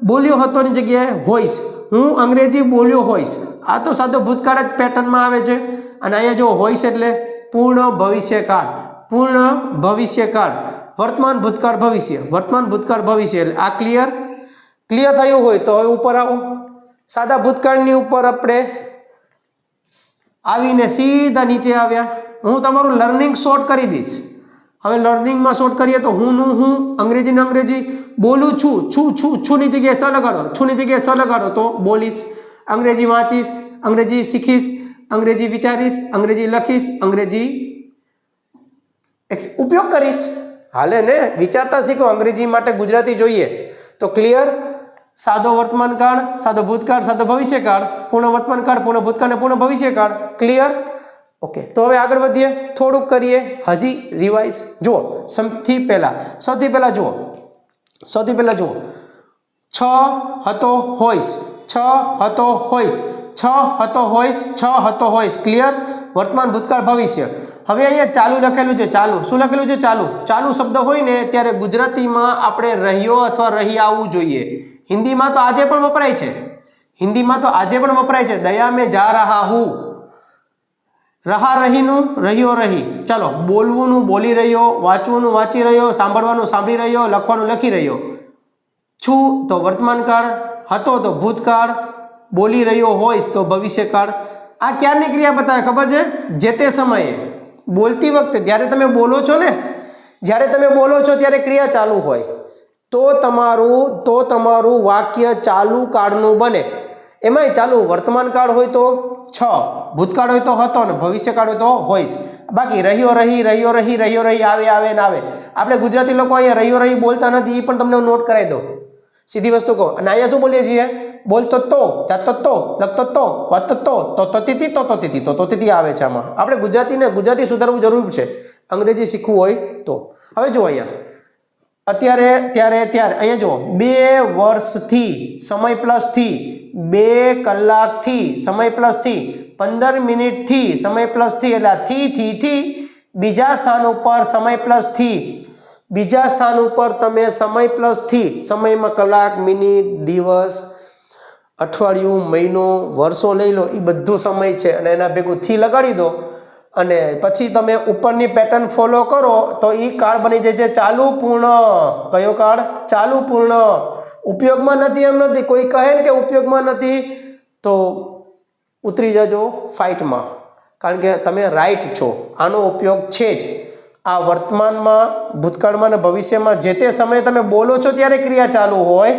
બોલ્યો હતોની જગ્યાએ હોઈશ, હું અંગ્રેજી બોલ્યો હોઈશ. આ તો સાદો ભૂતકાળ જ પેટર્નમાં આવે છે. અને અહીંયા જો હોઈશ એટલે પૂર્ણ ભવિષ્યકાળ, પૂર્ણ ભવિષ્યકાળ, વર્તમાન ભૂતકાળ ભવિષ્ય, વર્તમાન ભૂતકાળ ભવિષ્ય. એટલે આ ક્લિયર થયું હોય તો હવે ઉપર આવો. સાદા ભૂતકાળની ઉપર આપણે આવીને સીધા નીચે આવ્યા. હું તમારું લર્નિંગ શોર્ટ કરી દઈશ. હવે લર્નિંગમાં શોર્ટ કરીએ તો હું અંગ્રેજીને અંગ્રેજી બોલું છું ની જગ્યાએ સ લગાડો, છું ની જગ્યાએ સ લગાડો તો બોલીશ. અંગ્રેજી વાંચીશ, અંગ્રેજી શીખીશ, અંગ્રેજી વિચારીશ, અંગ્રેજી લખીશ, અંગ્રેજી ઉપયોગ કરીશ. હાલે ને, વિચારતા શીખો. અંગ્રેજી માટે ગુજરાતી જોઈએ તો ક્લિયર. સાદો વર્તમાન કાળ, સાદો ભૂતકાળ, સાદો ભવિષ્યકાળ, પૂર્ણ વર્તમાન કાળ, પૂર્ણ ભૂતકાળ અને પૂર્ણ ભવિષ્યકાળ. ક્લિયર? ઓકે, તો હવે આગળ વધીએ, થોડુંક કરીએ હજી રિવાઇઝ. જુઓ, સૌથી પહેલા જુઓ, છ હતો હોઈશ, છ હતો હોઈશ. ક્લિયર? વર્તમાન ભૂતકાળ ભવિષ્ય. હવે અહીંયા ચાલુ લખેલું છે. ચાલુ શું લખેલું છે? ચાલુ શબ્દ હોય ને ત્યારે ગુજરાતીમાં આપણે રહ્યો અથવા રહી આવવું જોઈએ. હિન્દીમાં તો આજે પણ વપરાય છે. દયા મેં જા રહા હું, રહા રહીનું રહ્યો રહી. ચાલો, બોલવુંનું બોલી રહ્યો, વાંચવુંનું વાંચી રહ્યો, સાંભળવાનું સાંભળી રહ્યો, લખવાનું લખી રહ્યો. છું તો વર્તમાન કાળ, હતો તો ભૂતકાળ, બોલી રહ્યો હોઈશ તો ભવિષ્યકાળ. આ ક્યારની ક્રિયા બતાવે ખબર છે? જે તે સમયે બોલતી વખતે જ્યારે તમે બોલો છો ત્યારે ક્રિયા ચાલુ હોય તો તમારું વાક્ય ચાલુ કાળનું બને. એમાંય ચાલુ વર્તમાન કાળ હોય તો છ, ભૂતકાળ હોય તો હતો ને ભવિષ્યકાળ હોય તો હોઈશ. બાકી રહ્યો રહી આવે ને આવે. આપણે ગુજરાતી લોકો અહીંયા રહ્યો રહી બોલતા નથી, એ પણ તમને નોટ કરાવી દો. સીધી વસ્તુ કહો. અને અહીંયા શું બોલીએ છીએ? બોલતો તો, જાતો તો, લખતો તો, વાંચતો તો તીતી આવે છે. આમાં આપણે ગુજરાતી સુધારવું જરૂર છે અંગ્રેજી શીખવું હોય તો. હવે જુઓ અહીંયા અત્યારે ત્યારે અહીંયા જુઓ 2 વર્ષથી સમય પ્લસ થી, 2 કલાકથી સમય પ્લસ થી, 15 મિનિટથી સમય પ્લસ થી. એટલે થી બીજા સ્થાન ઉપર સમય પ્લસ થી, બીજા સ્થાન ઉપર તમે સમય પ્લસ થી, સમયમાં કલાક, મિનિટ, દિવસ, અઠવાડિયું, મહિનો, વર્ષો લઈ લો, એ બધું સમય છે. અને એના ભેગું થી લગાડી દો અને પછી તમે ઉપરની પેટર્ન ફોલો કરો તો એ કાળ બની જાય છે ચાલુ પૂર્ણ. કયો કાળ? ચાલુ પૂર્ણ. ઉપયોગમાં નથી એમ નથી. કોઈ કહે ને કે ઉપયોગમાં નથી તો ઉતરી જજો ફાઇટમાં, કારણ કે તમે રાઈટ છો. આનો ઉપયોગ છે જ. આ વર્તમાનમાં, ભૂતકાળમાં અને ભવિષ્યમાં જે તે સમયે તમે બોલો છો ત્યારે ક્રિયા ચાલુ હોય,